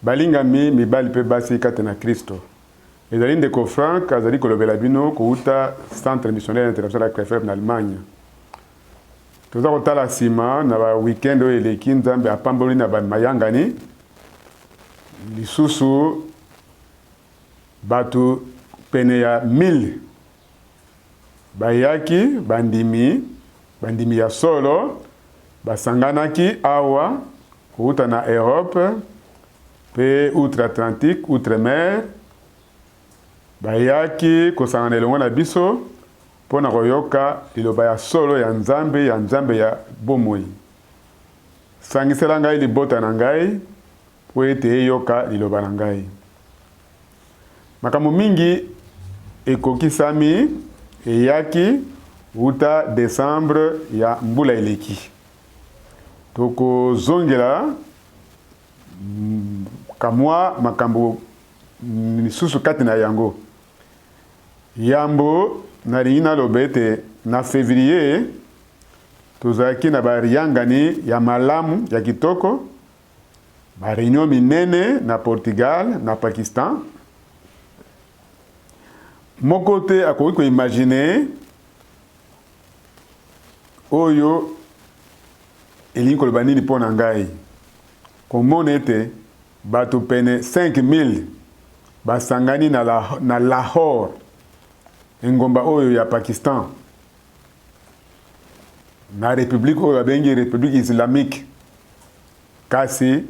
balingami mibali pe basi kati na Kristo. Ezali ndeko Frank azali kolobela bino kouta Centre Missionnaire International de Krefeld na Allemagne. Toza kotala sima na ba weekend oyo eleki Nzambe apamboli na bamayangani lisusu batu pene ya 1000 bayaki bandimi ya solo basanganaki awa kouta na Europe pe outre-Atlantique, outre-mer bayaki kosangana elongo na biso pona koyoka liloba ya solo ya Nzambe ya bomoi. Sangisela ngai libota na ngai po ete yoka liloba na ngai. Makambo mingi ekokisami eyaki uta décembre ya mbula eleki. Toko zongela kamwa makambo misusu kati na yango. Yambo na lingina lobete na février tozaki na bariyangani ya malamu ya kitoko ba réunion minene na Portugal na Pakistan. Moko te akoki ko imaginer oyo elingi koloba nini mpo na ngai komona ete bato pene 5000 basangani na Lahore engomba oyo ya Pakistan na république oyo babengi république islamique kasi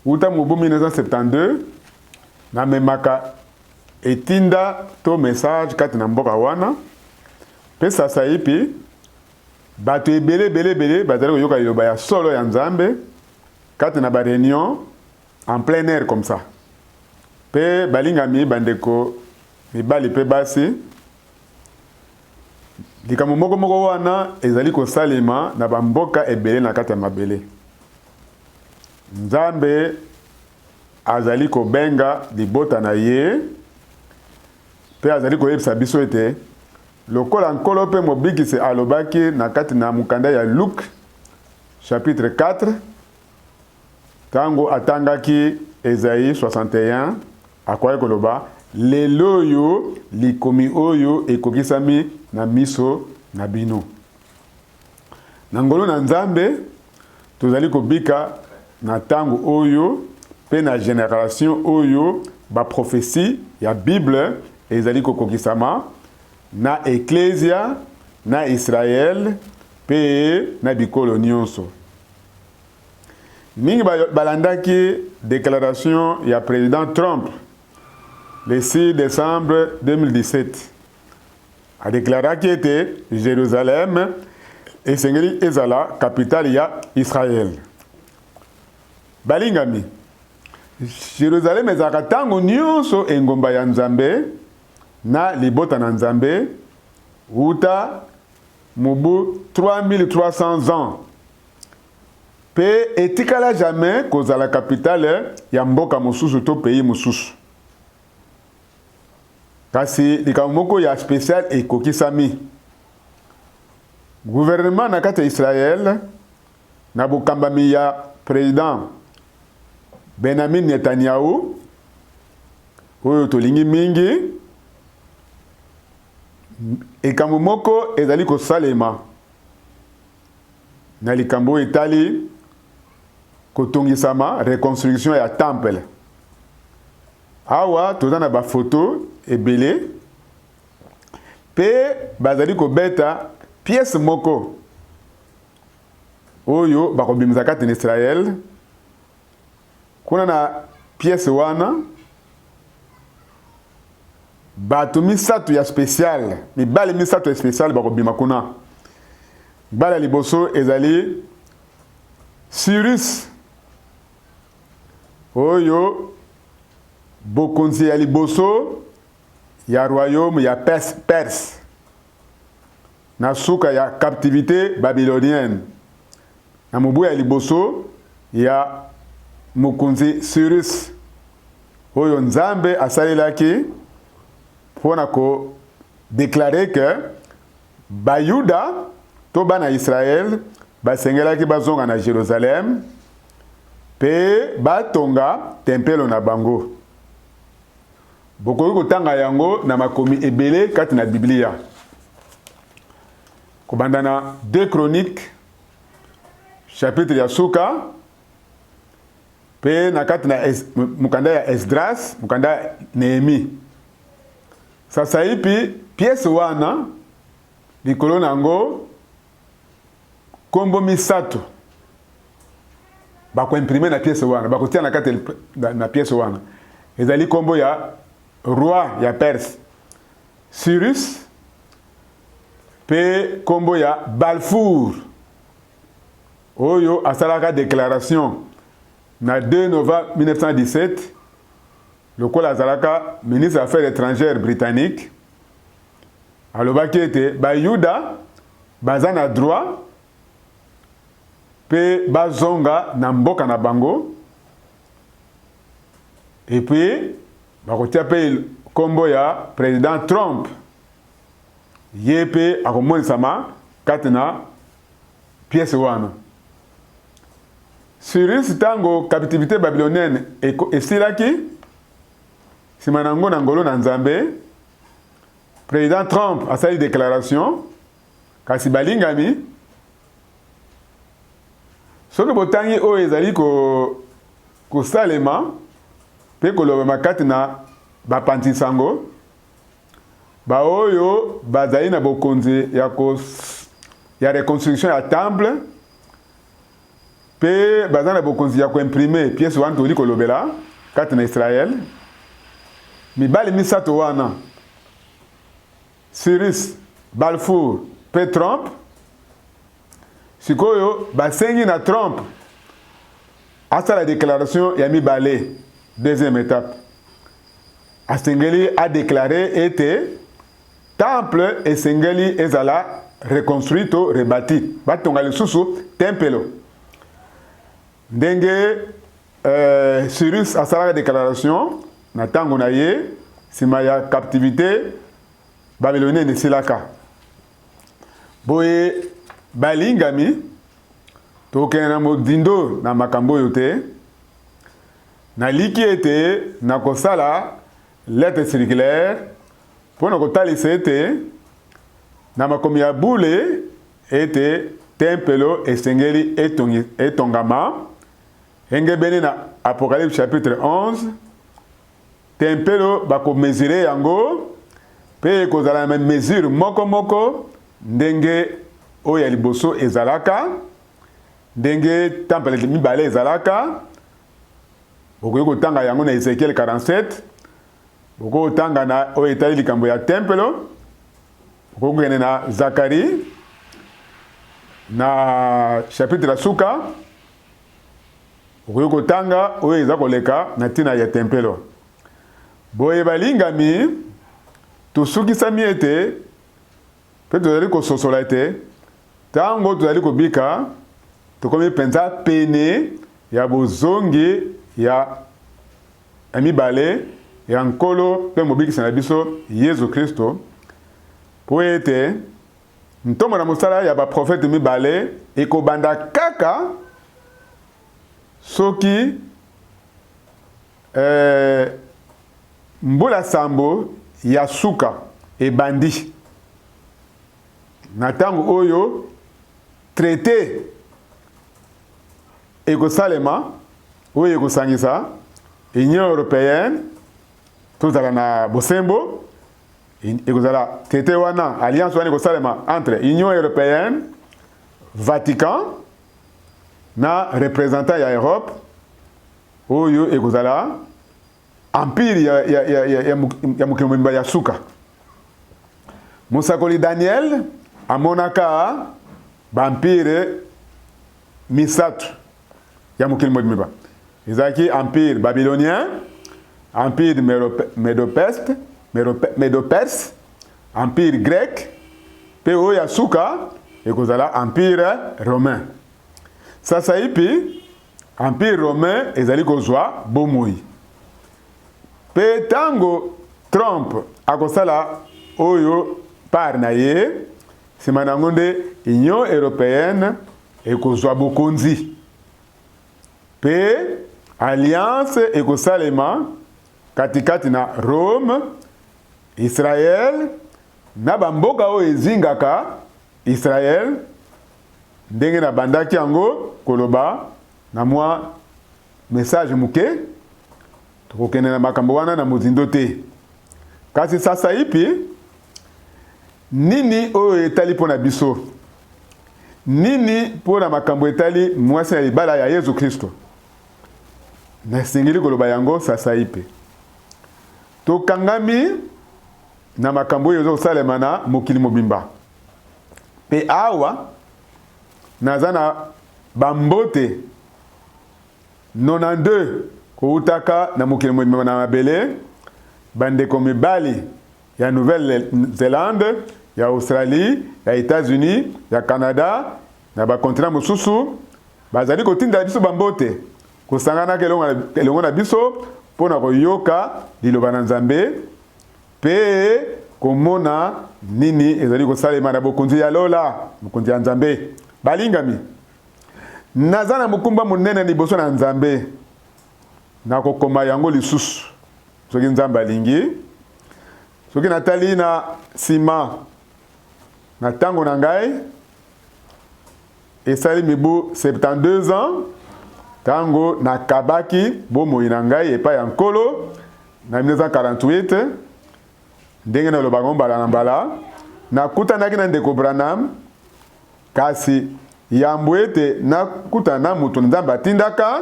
uta mobu 1972 na memaka etinda to message kati na mboka wana pe sasa ipi bato ebele bazali koyoka liloba ya solo ya Nzambe kati na ba réunion en plein air comme ça pe balingami bandeko mibali pe basi likambo moko wana ezali kosalema na bamboka ebele na kati ya mabele. Nzambe azali kobenga libota na ye pe azali koyebisa biso ete lokola nkolo pe mobikisi alobaki na kati na mukanda ya Luc chapitre 4 tango atangaki Esaïe 61 akwai koloba lelo oyo likomi oyo ekokisami na miso na bino. Na ngolo na Nzambe tozali kobika na tango oyo pe na génération oyo ba prophétie ya Bible ezali kokokisama na Ecclesia na Israël pe na bikolo nyonso. Mingi balandaki déclaration ya président Trump le 6 décembre 2017 a déclaré que Jérusalem esengeli ezala capitale ya Israël. Balingami Jérusalem ezaka tango nyonso engomba ya Nzambe na libota na Nzambe uta mubu 3300 ans pe etikala jamais kozala capitale ya mboka mosusu to pays mosusu. Kasi likambo moko ya spécial ekokisami. Gouvernement na kati ya Israël na bokambami ya président Benjamin Netanyahu oyo tolingi mingi ekambo moko ezali kosalema na likambo etali kotongisama reconstruction ya temple. Awa toza na ba photo ebele pe bazali kobeta pièce moko oyo bakobimisa kati na Israël kuna na pièce wana bato misatu ya spécial mibale misatu ya spécial bakobima kuna. Bala liboso ezali Cyrus oyo bokonzi ya liboso ya royaume ya Perse na suka ya captivité babylonienne na mobu ya liboso ya mokonzi Cyrus oyo Nzambe asalelaki mpona ko déclarer que bayuda to bana Israël basengelaki bazonga na Jérusalem pe batonga tempelo na bango. Bokoki kotanga yango na makomi ebele kati na Biblia. Kobanda na 2 Chroniques chapitre ya suka pe na kati na mukanda ya Esdras, mukanda ya Nehemi. Sasa ipi pièce wana likolo nango kombo misato bako imprimer na pièce wana, bako tia na kati na pièce wana. Ezali kombo ya roi ya Perse Cyrus pe kombo ya Balfour oyo asalaka déclaration na 2 novembre 1917 lokola azalaka ministre des Affaires étrangères britannique alobaki ete bayuda baza na droit pe bazonga na mboka na bango et puis bakotia pe kombo ya président Trump ye pe akomonisama kati na pièce wana. Cyrus tango captivité babylonienne esilaki sima nango na ngolo na Nzambe, président Trump asali déclaration kasi balingami soki botangi oyo ezali kosalema pe kolobema kati na bapantisango baoyo bazali na bokonzi ya reconstruction ya temple pe baza na bokonzi ya koimprime pièce wana toli kolobela kati na Israel. Mibali misato wana Cyrus, Balfour pe Trump sikoyo basengi na Trump asa la déclaration ya mibale. Deuxième étape asengeli a déclaré ete temple esengeli ezala reconstruit to rebâti batonga lisusu tempelo ndenge Cyrus asalaka déclaration na tango na ye sima ya captivité babylonienne esilaka. Boye balingami tokende na modindo na makambo oyo te naliki ete na kosala lettre circulaire mpona kotalisa ete na makomi ya bule ete tempelo esengeli etongama engebeni na Apocalypse chapitre 11 tempelo bakomesure yango pe kozala na mesure moko ndenge oyo ya liboso ezalaka ndenge temple mibale ezalaka. Bokoki kotanga yango na Ezekiel 47, bokoki kotanga na oyo etali likambo ya tempelo, bokoki kokende na Zacharie na chapitre ya suka, bokoki kotanga oyo eza koleka na ntina ya tempelo. Boye balingami tosukisami ete pe tozali kososola ete tango tozali kobika tokomi penza pene ya bozongi ya mibale ya nkolo pe mobikisi na biso Yesu Kristo po ete ntombo na mosala ya baprofete mibale ekobanda kaka soki mbula sambo ya suka ebandi na tango oyo traité ekosalema oyo ekosangisa Union européenne tozala na bosembo ekozala traité wana alliance wana ekosalema entre Union européenne, Vatican na représentant ya Europe oyo ekozala empire ya mokili mobimba ya suka. Mosakoli Daniel amonaka bampire misato ya mokili mobimba. Ezalaki empire babylonien, empire médo-perse, empire grec, pe oyo ya suka ekozala empire romain. Sasa ipi empire romain ezali kozwa bomoi. Pe tango Trump akosala oyo par na ye sima nango nde Union européenne ekozwa bokonzi pe alliance ekosalema katikati na Rome, Israël, na bamboka oyo ezingaka Israël, ndenge na bandaki yango koloba na mwa message muke tokokende na makambo wana na mozindo te. Kasi sasa ipi nini oyo etali mpona biso, nini mpona makambo etali mwasi na libala ya Yesu Kristo, nasengeli koloba yango sasa ipi. Tokangami na makambo oyo ezosalema na mokili mobimba, pe awa naza na bambote 92 koutaka na mokili mobimba na mabele, bandeko mibali ya Nouvelle-Zélande, ya Australie, ya États-Unis, ya Canada, na bakontinent mosusu bazali kotinda biso bambote kosangana kelongo na biso pona koyoka liloba na Nzambe pe komona nini ezali kosalema na bokonzi ya lola, bokonzi ya Nzambe. Balingami, naza na mokumba monene liboso na Nzambe na kokoma yango lisusu soki Nzambe alingi. Soki natali na sima na tango na ngai esali mibu 72 ans tango na kabaki bomoi na ngai epai ya nkolo na 1948 ndenge na lobango mbala na mbala nakutanaki na ndeko Branham, kasi yambo ete nakutana na mutu Nzambe atindaka,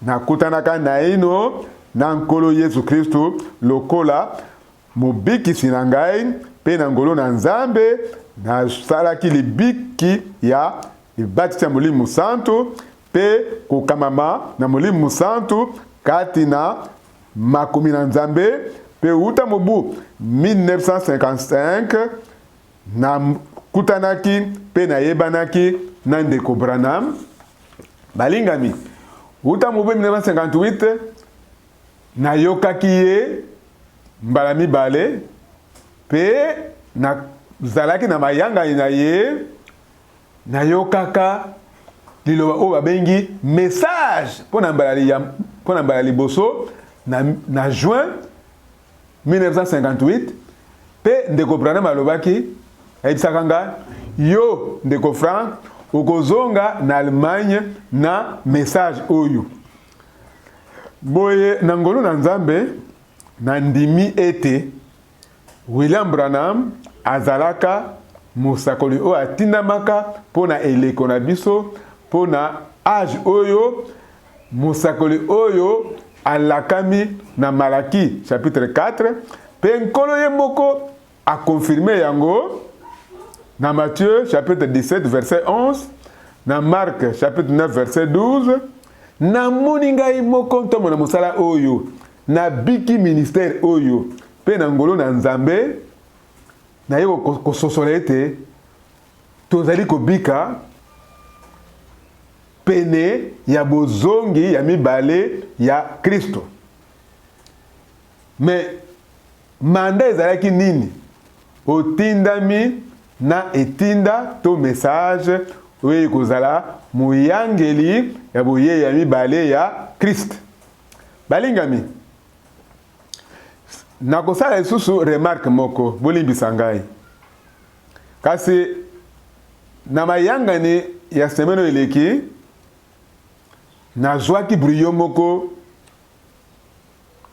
nakutanaka na ino na nkolo Yesu Kristo lokola mobikisi na ngai pe na ngolo na Nzambe, nasalaki libiki ya libatisi ya Molimo Santu pe kokamama na Molimo Santu kati na makomi na Nzambe pe uta mobu 1955 na kutanaki pe na yebanaki na ndeko Branham. Balingami, uta mobu 1958 na yokaki ye mbala mibale pe na zalaki na mayanga na ye na yokaka liloba oyo babengi message pona mbala liboso na juin 1958 pe ndeko Branham alobaki ayebisaka nga yo ndeko Frank okozonga na Allemagne na message oyo. Boye na ngolo na Nzambe na ndimi ete William Branham azalaka mosakoli oyo atindamaka pona eleko na biso pona age oyo, mosakoli oyo alakami na Malaki chapitre 4 pe nkolo ye moko a confirmé yango na Matthieu chapitre 17 verset 11, na Marc chapitre 9 verset 12. na moni ngai moko ntomo na mosala oyo na biki ministère oyo pe na ngolo na Nzambe na yeko kososola ete tozali kobika pene ya bozongi ya mibale ya Kristo. Mais manda ezalaki nini? Otindami na etinda to message oyo kozala muyangeli ya boye ya mibale ya Christ. Balingami, nakosala lisusu remarque moko bolimbisa ngai. Kasi na mayangani ya semeno eleki nazwaki brouillon moko,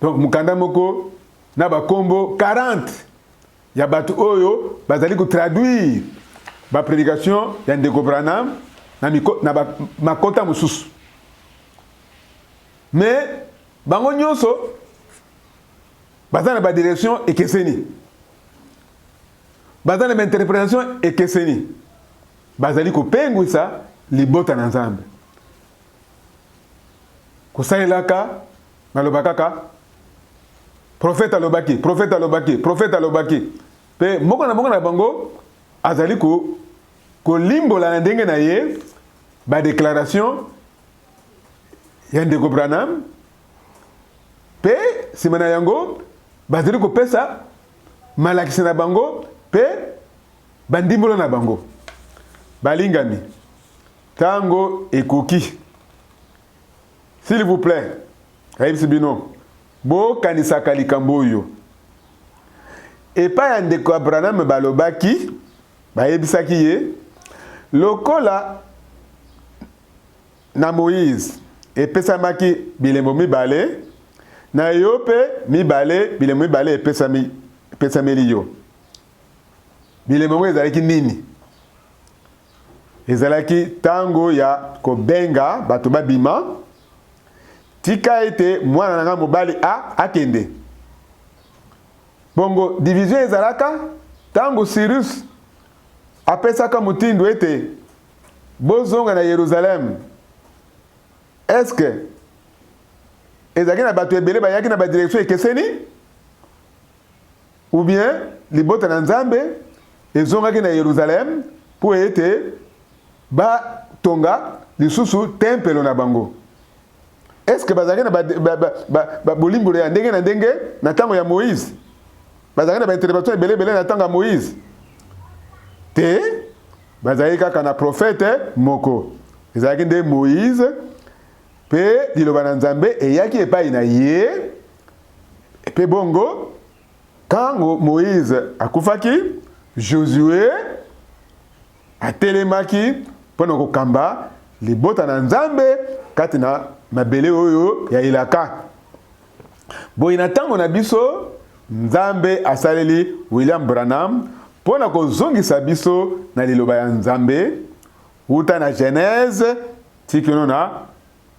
donc mukanda moko na bakombo 40 ya batu oyo bazali ko traduire ba prédication ya ndeko Branham na makota mususu. Mais bango nyonso bazana ba direction ekeseni, bazana ba interprétation ekeseni, bazali ko pengwisa libota na Nzambe kosalelaka nalobakaka prophète alobaki, prophète alobaki, prophète alobaki. Pe moko na bango azali ko limbola na ndenge na ye ba déclaration ya ndeko Branham. Pe sima na yango bazali ko pesa malakisi na bango pe bandimbolo na bango. Balingami, tango ekoki s'il vous plaît, Bino, bo kanisaka likambo yo. Et pas ndeko Abraham balobaki, bayebisaki ye, lokola na Moïse, epesamaki bilembo mibale, na yo pe mibale, bilembo mibale epesameli yo. Bilembo mo ezalaki nini? Ezalaki tango ya kobenga bato babima, tika ete mwana nanga mobali akende. Bongo division ezalaka tango Cyrus apesaka mutindo ete bozonga na Yerusalem. Est-ce que ezalaki na bato ebele bayaki na ba direction ekeseni? Ou bien libota na Nzambe ezongaki na Yerusalem pour ete ba tonga lisusu tempelo na bango? Est-ce que bazalaki na bolimbolo ya ndenge na ndenge na tango ya Moïse? Bazalaki na intervention ebele na tango ya Moïse? Te bazalaki kaka na prophète moko. Ezalaki nde Moïse pe liloba na Nzambe eyaki epai na ye. Pe bongo quand Moïse akufaki, Josué atelemaki pona kokamba libota na Nzambe kati na mabele oyo ya ilaka. Boyi na tango na biso Nzambe asaleli William Branham pona kozongisa biso na liloba ya Nzambe uta na Genèse tikino na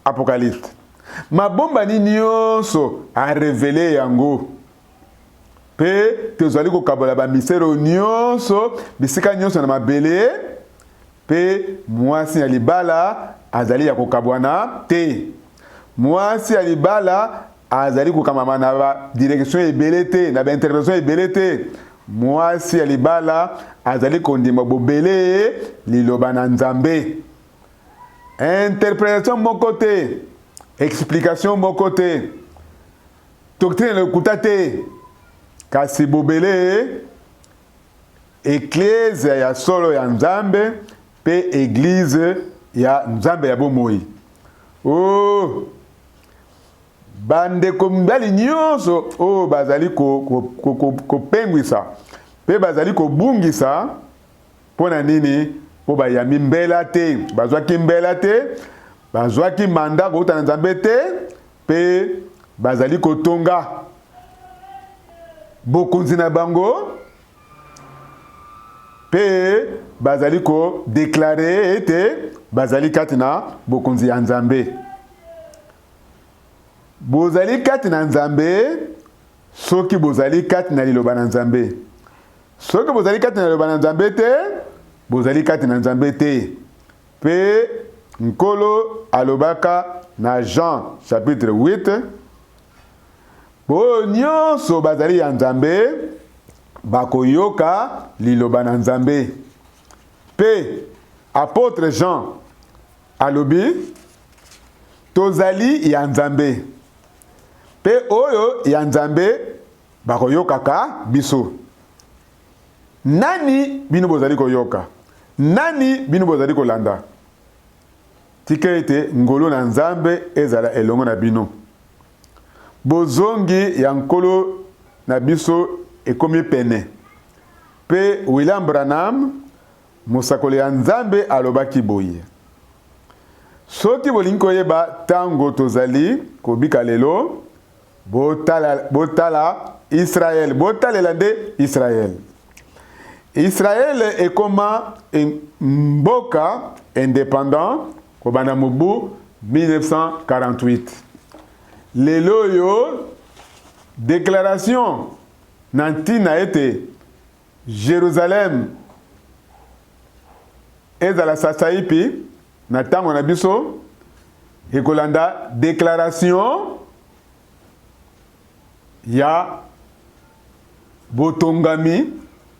Apocalypse. Mabomba ni nyonso a révélé yango. Pe tozali kokabola ba misero nyonso bisika nyonso na mabele. Pe mwasi ya libala azali ya kokabwana te. Mwasi ya libala azali kokamama na ba direction ebele te, na ba intervention ebele te. Mwasi ya libala azali kondima bobele liloba na Nzambe. Interprétation moko te, explication moko te, doctrine lokuta te. Kasi bobele eklezia ya solo ya Nzambe pe église ya Nzambe ya bomoi. Oh, bandeko mbali nyonso oh bazali kopengwisa pe bazali kobungisa pona nini? Po bayami mbela te, bazwaki mbela te, bazwaki manda kouta na Nzambe te, pe bazali kotonga bokonzi na bango, pe bazali ko déclarer ete bazali kati na bokonzi ya Nzambe. Bozali kati na Nzambe soki bozali kati na liloba na Nzambe. Soki bozali kati na liloba na Nzambe te, bozali kati na Nzambe te. Pe nkolo alobaka na Jean chapitre 8, bo nyonso bazali ya Nzambe bakoyoka liloba na Nzambe. Pe apôtre Jean alobi tozali ya Nzambe. Pe oyo ya Nzambe bakoyokaka biso. Nani bino bozali koyoka? Nani bino bozali kolanda? Tika ete ngolo na Nzambe ezala elongo na bino. Bozongi ya nkolo na biso ekomi pene. Pe William Branham mosakoli ya Nzambe alobaki boye. Soki bolingi koyeba tango tozali kobika lelo, botala Israël, botalela nde Israël. Israël ekoma mboka indépendant kobanda mobu 1948. Lelo yo déclaration nantina ete Jérusalem ezala sasaipi na tango na biso ekolanda déclaration ya botongami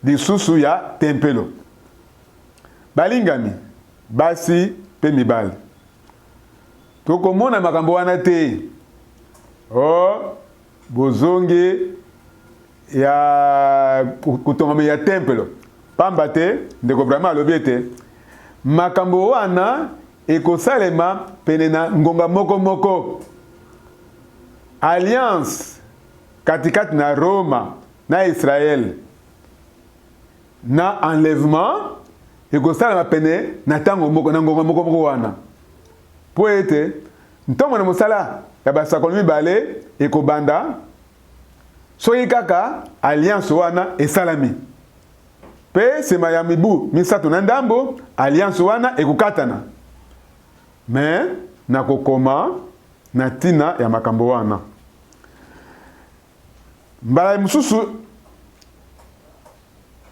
lisusu ya tempelo. Balingami basi pe mibali tokomona makambo wana te. Oh, bozonge ya kutongami ya tempelo pamba te ndeko Brahma alobi ete makambo wana ekosalema pene na ngonga moko moko. Alliance katikati na Roma na Israel na enlèvement ekosalema pene na tango moko na ngonga moko moko wana. Po ete ntongo na mosala ya basakoli mibale ekobanda soki kaka alliance wana esalami. Pe sema ya mibu misato na ndambo alliance wana ekokatana. Mais na kokoma na tina ya makambo wana. Mbala mususu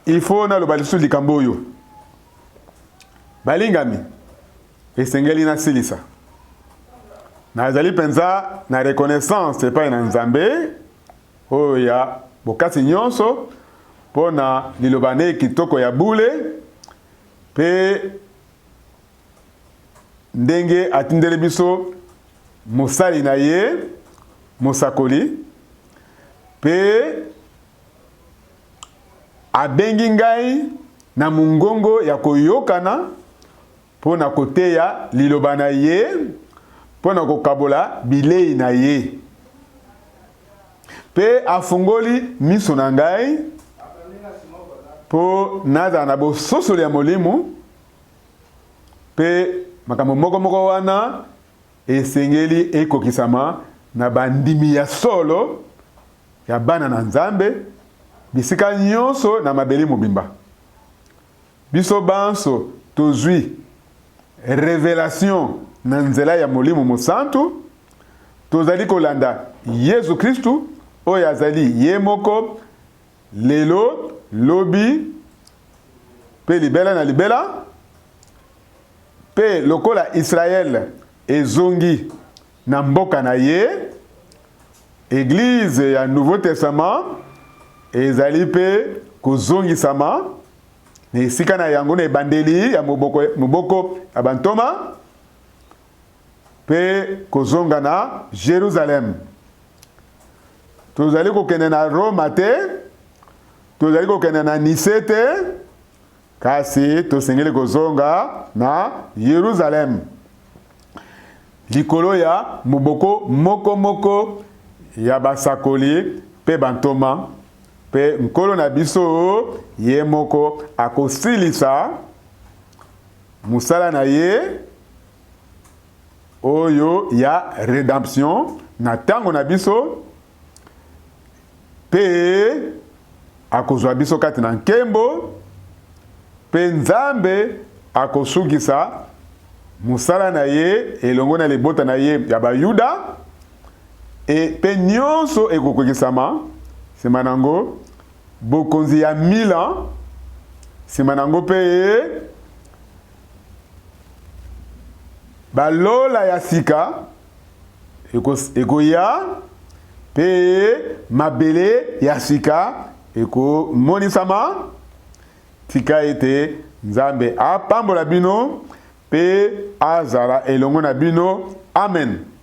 il faut na loba lisusu likambo oyo. Balingami esengeli na silisa. Nazali penza na reconnaissance epai na Nzambe oyo ya bokasi nyonso pona liloba ne kitoko ya bule pe ndenge atindeli biso mosali na ye mosakoli pe abengi ngai na mungongo ya koyokana pona koteya liloba na ye pona kokabola bilei na ye pe afungoli miso na ngai po naza na bososoli ya molimo pe makambo moko moko wana esengeli ekokisama na bandimi ya solo ya bana na Nzambe bisika nyonso na mabeli mobimba. Biso banso tozwi révélation na nzela ya molimo mosantu tozali kolanda Yesu Kristu oyo azali ye moko lelo lobi pe libela na libela pe lokola Israel ezongi na mboka na ye Église ya Nouveau Testament ezali pe kozongisama na esika na yango na ebandeli ya moboko ya bantoma pe kozonga na Jérusalem. Tozali kokende na Roma te, tozali kokende na Nice te, kasi tosengeli kozonga na Yerusalem. Likolo ya moboko moko moko ya basakoli pe bantoma pe nkolo na biso ye moko akosilisa musala na ye oyo ya rédemption na tango na biso pe akozwa biso kati na nkembo pe Nzambe akosukisa musala na ye elongo na libota na ye ya bayuda e pe nyonso ekokokisama sima nango bokonzi ya 1000 ans sima nango pe balola ya sika ekoya pe mabele ya sika ekomonisama tika ete Nzambe apambola bino pe azala elongo na bino. Amen.